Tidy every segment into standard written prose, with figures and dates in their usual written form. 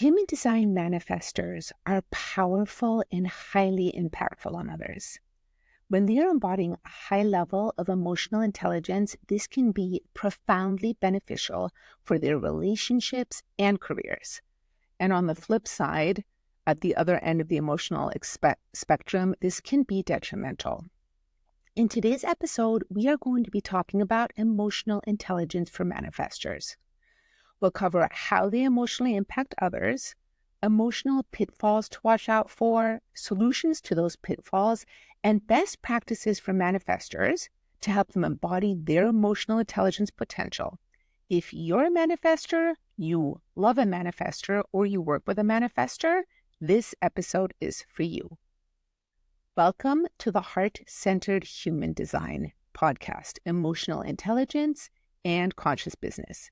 Human design manifestors are powerful and highly impactful on others. When they are embodying a high level of emotional intelligence, this can be profoundly beneficial for their relationships and careers. And on the flip side, at the other end of the emotional spectrum, this can be detrimental. In today's episode, we are going to be talking about emotional intelligence for manifestors. We'll cover how they emotionally impact others, emotional pitfalls to watch out for, solutions to those pitfalls, and best practices for manifestors to help them embody their emotional intelligence potential. If you're a manifestor, you love a manifestor, or you work with a manifestor, this episode is for you. Welcome to the Heart-Centered Human Design podcast, Emotional Intelligence and Conscious Business,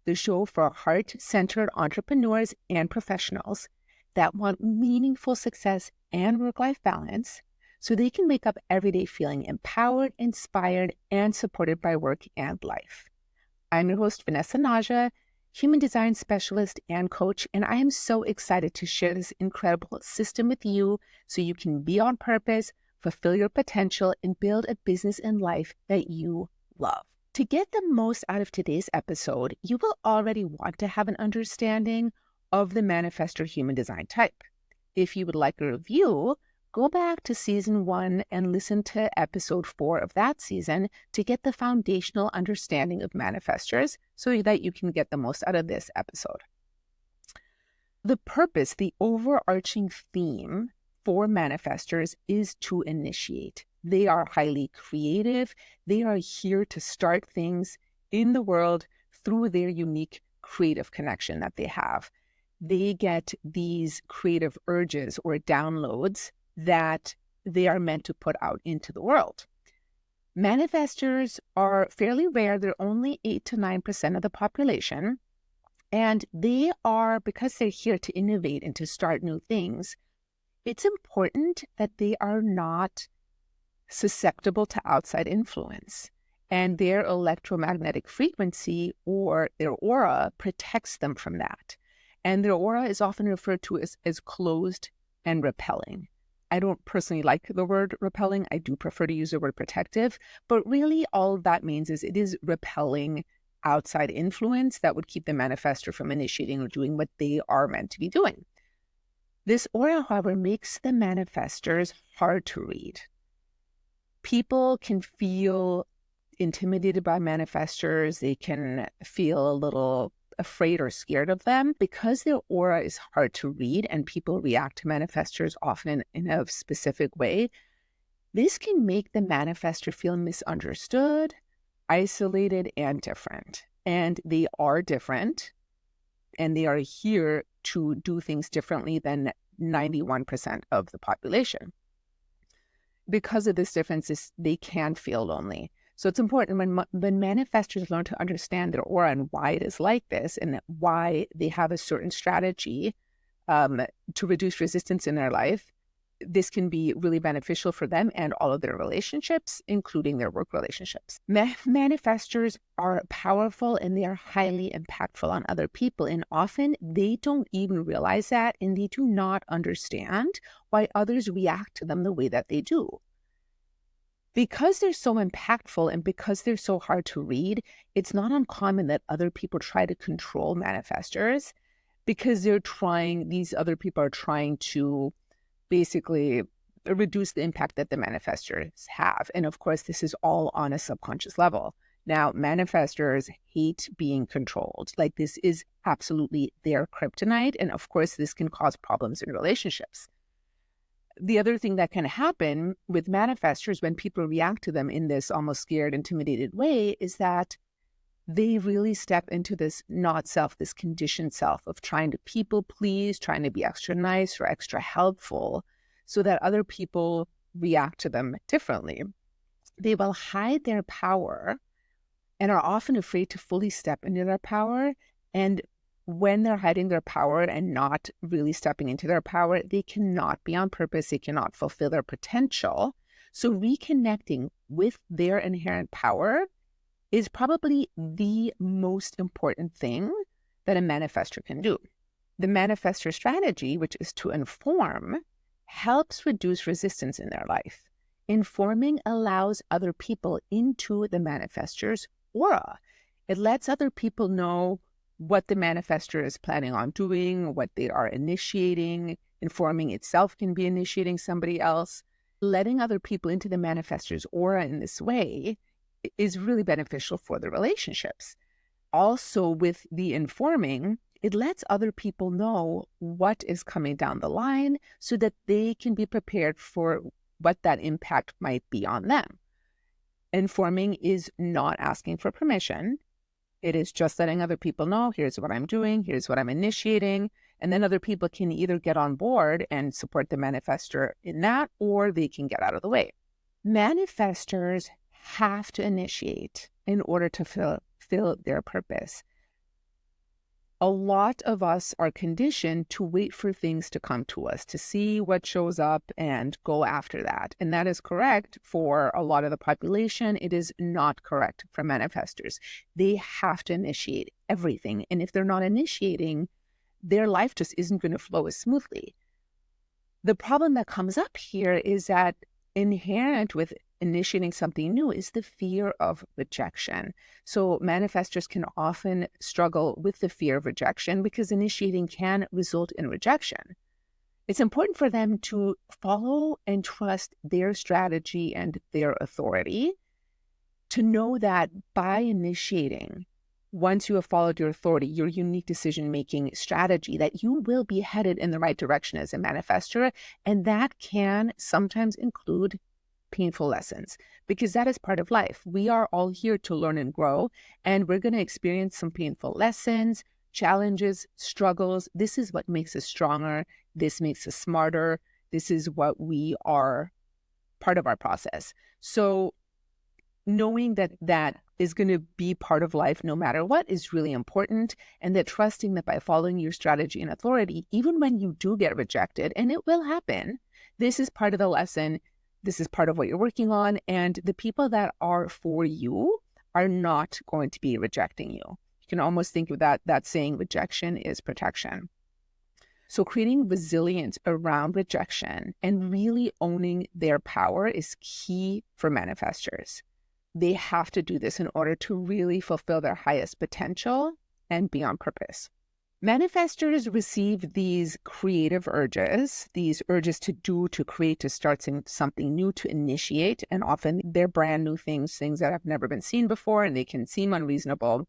the show for heart-centered entrepreneurs and professionals that want meaningful success and work-life balance so they can wake up every day feeling empowered, inspired, and supported by work and life. I'm your host, Vanessa Naja, human design specialist and coach, and I am so excited to share this incredible system with you so you can be on purpose, fulfill your potential, and build a business and life that you love. To get the most out of today's episode, you will already want to have an understanding of the Manifestor Human Design type. If you would like a review, go back to season 1 and listen to episode 4 of that season to get the foundational understanding of manifestors so that you can get the most out of this episode. The purpose, the overarching theme for manifestors is to initiate. They are highly creative. They are here to start things in the world through their unique creative connection that they have. They get these creative urges or downloads that they are meant to put out into the world. Manifestors are fairly rare. They're only 8 to 9% of the population. And they are, because they're here to innovate and to start new things, it's important that they are not susceptible to outside influence. And their electromagnetic frequency or their aura protects them from that. And their aura is often referred to as closed and repelling. I don't personally like the word repelling. I do prefer to use the word protective, but really all that means is it is repelling outside influence that would keep the manifestor from initiating or doing what they are meant to be doing. This aura, however, makes the manifestors hard to read. People can feel intimidated by manifestors. They can feel a little afraid or scared of them because their aura is hard to read and people react to manifestors often in a specific way. This can make the manifestor feel misunderstood, isolated, and different. And they are different, and they are here to do things differently than 91% of the population. Because of this difference, they can feel lonely. So it's important when manifestors learn to understand their aura and why it is like this and why they have a certain strategy to reduce resistance in their life, this can be really beneficial for them and all of their relationships, including their work relationships. Manifestors are powerful and they are highly impactful on other people. And often they don't even realize that, and they do not understand why others react to them the way that they do. Because they're so impactful and because they're so hard to read, it's not uncommon that other people try to control manifestors because these other people are trying to basically reduce the impact that the manifestors have. And of course, this is all on a subconscious level. Now, manifestors hate being controlled. Like, this is absolutely their kryptonite. And of course, this can cause problems in relationships. The other thing that can happen with manifestors when people react to them in this almost scared, intimidated way is that they really step into this not self, this conditioned self of trying to people please, trying to be extra nice or extra helpful so that other people react to them differently. They will hide their power and are often afraid to fully step into their power. And when they're hiding their power and not really stepping into their power, they cannot be on purpose. They cannot fulfill their potential. So reconnecting with their inherent power is probably the most important thing that a manifestor can do. The manifestor strategy, which is to inform, helps reduce resistance in their life. Informing allows other people into the manifestor's aura. It lets other people know what the manifestor is planning on doing, what they are initiating. Informing itself can be initiating somebody else. Letting other people into the manifestor's aura in this way is really beneficial for the relationships. Also, with the informing, it lets other people know what is coming down the line so that they can be prepared for what that impact might be on them. Informing is not asking for permission. It is just letting other people know, here's what I'm doing, here's what I'm initiating, and then other people can either get on board and support the manifestor in that, or they can get out of the way. Manifestors have to initiate in order to fulfill their purpose. A lot of us are conditioned to wait for things to come to us, to see what shows up and go after that. And that is correct for a lot of the population. It is not correct for manifestors. They have to initiate everything. And if they're not initiating, their life just isn't going to flow as smoothly. The problem that comes up here is that inherent with initiating something new is the fear of rejection. So manifestors can often struggle with the fear of rejection because initiating can result in rejection. It's important for them to follow and trust their strategy and their authority, to know that by initiating, once you have followed your authority, your unique decision-making strategy, that you will be headed in the right direction as a manifestor. And that can sometimes include painful lessons, because that is part of life. We are all here to learn and grow, and we're going to experience some painful lessons, challenges, struggles. This is what makes us stronger. This makes us smarter. This is what we are part of our process. So knowing that that is going to be part of life no matter what is really important, and that trusting that by following your strategy and authority, even when you do get rejected, and it will happen, this is part of the lesson. This is part of what you're working on, and the people that are for you are not going to be rejecting you. You can almost think of that saying, rejection is protection. So creating resilience around rejection and really owning their power is key for manifestors. They have to do this in order to really fulfill their highest potential and be on purpose. Manifestors receive these creative urges, these urges to do, to create, to start something new, to initiate, and often they're brand new things that have never been seen before, and they can seem unreasonable.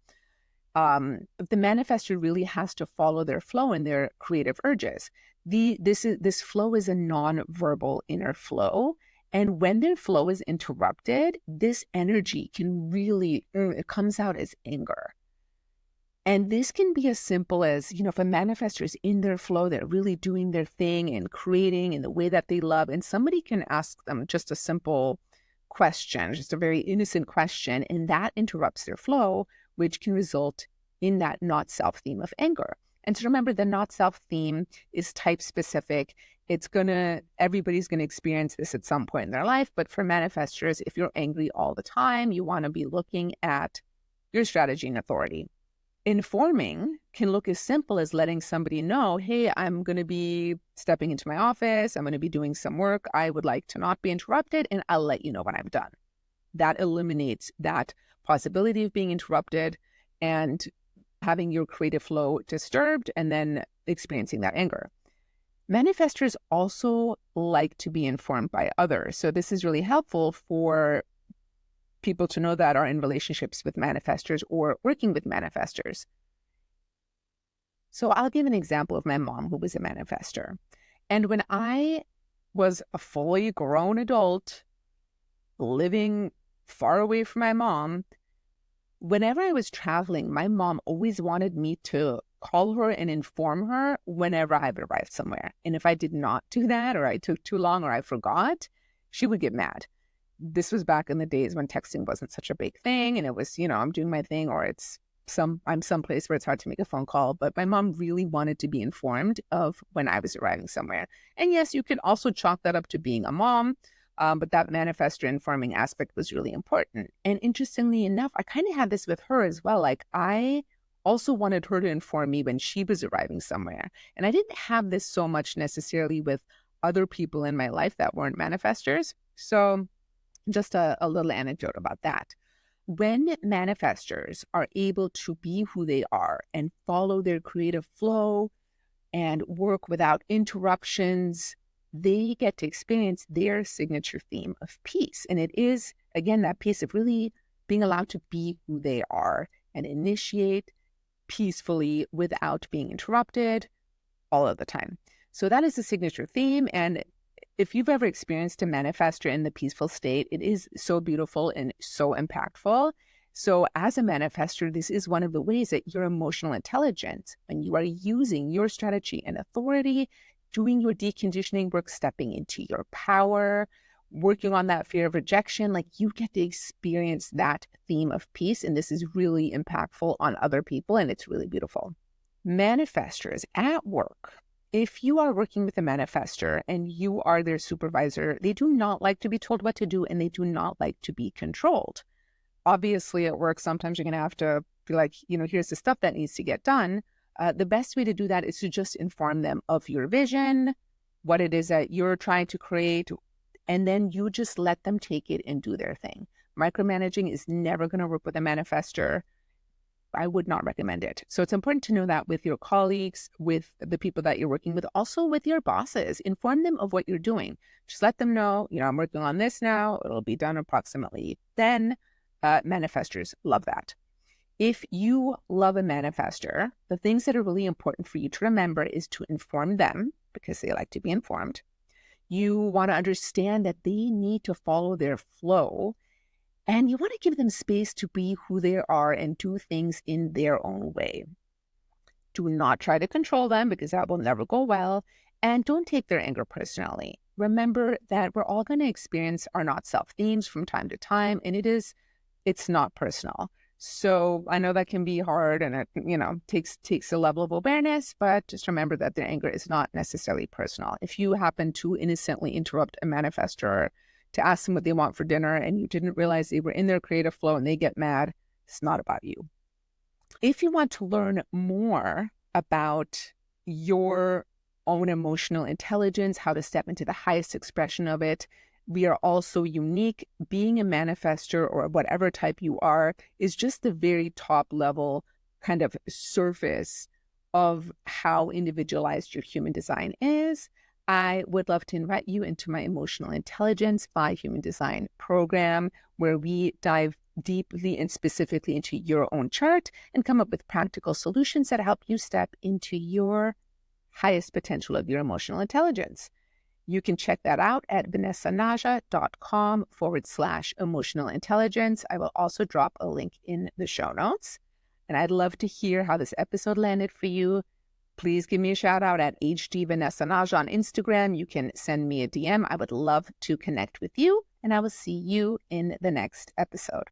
But the manifestor really has to follow their flow and their creative urges. This flow is a non-verbal inner flow. And when their flow is interrupted, this energy can really, it comes out as anger. And this can be as simple as, if a manifestor is in their flow, they're really doing their thing and creating in the way that they love, and somebody can ask them just a simple question, just a very innocent question, and that interrupts their flow, which can result in that not self theme of anger. And to remember, the not self theme is type specific. Everybody's going to experience this at some point in their life. But for manifestors, if you're angry all the time, you want to be looking at your strategy and authority. Informing can look as simple as letting somebody know, hey, I'm going to be stepping into my office. I'm going to be doing some work. I would like to not be interrupted, and I'll let you know when I'm done. That eliminates that possibility of being interrupted and having your creative flow disturbed and then experiencing that anger. Manifestors also like to be informed by others. So this is really helpful for people to know that are in relationships with manifestors or working with manifestors. So I'll give an example of my mom, who was a manifestor. And when I was a fully grown adult living far away from my mom, whenever I was traveling, my mom always wanted me to call her and inform her whenever I've arrived somewhere. And if I did not do that, or I took too long, or I forgot, she would get mad. This was back in the days when texting wasn't such a big thing, and it was, I'm doing my thing, or I'm someplace where it's hard to make a phone call. But my mom really wanted to be informed of when I was arriving somewhere. And yes, you could also chalk that up to being a mom, but that manifestor informing aspect was really important. And interestingly enough, I kind of had this with her as well. Like, I also wanted her to inform me when she was arriving somewhere. And I didn't have this so much necessarily with other people in my life that weren't manifestors. So just a little anecdote about that. When manifestors are able to be who they are and follow their creative flow and work without interruptions, they get to experience their signature theme of peace. And it is, again, that piece of really being allowed to be who they are and initiate peacefully without being interrupted all of the time. So that is the signature theme. And if you've ever experienced a manifestor in the peaceful state, it is so beautiful and so impactful. So as a manifestor, this is one of the ways that your emotional intelligence, when you are using your strategy and authority, doing your deconditioning work, stepping into your power, working on that fear of rejection, like you get to experience that theme of peace. And this is really impactful on other people, and it's really beautiful. Manifestors at work. If you are working with a manifestor and you are their supervisor, they do not like to be told what to do, and they do not like to be controlled. Obviously, at work, sometimes you're going to have to be like, here's the stuff that needs to get done. The best way to do that is to just inform them of your vision, what it is that you're trying to create, and then you just let them take it and do their thing. Micromanaging is never going to work with a manifestor. I would not recommend it. So it's important to know that with your colleagues, with the people that you're working with, also with your bosses. Inform them of what you're doing. Just let them know, I'm working on this now. It'll be done approximately then. Manifestors love that. If you love a manifestor, the things that are really important for you to remember is to inform them, because they like to be informed. You want to understand that they need to follow their flow, and you want to give them space to be who they are and do things in their own way. Do not try to control them, because that will never go well. And don't take their anger personally. Remember that we're all going to experience our not self themes from time to time, and it's not personal. So I know that can be hard, and it takes a level of awareness, but just remember that their anger is not necessarily personal. If you happen to innocently interrupt a manifestor to ask them what they want for dinner and you didn't realize they were in their creative flow and they get mad, it's not about you. If you want to learn more about your own emotional intelligence, how to step into the highest expression of it, we are all so unique. Being a manifestor, or whatever type you are, is just the very top level kind of surface of how individualized your human design is. I would love to invite you into my Emotional Intelligence by Human Design program, where we dive deeply and specifically into your own chart and come up with practical solutions that help you step into your highest potential of your emotional intelligence. You can check that out at vanessanaja.com/emotional intelligence. I will also drop a link in the show notes. And I'd love to hear how this episode landed for you. Please give me a shout out at HD Vanessa Naja on Instagram. You can send me a DM. I would love to connect with you, and I will see you in the next episode.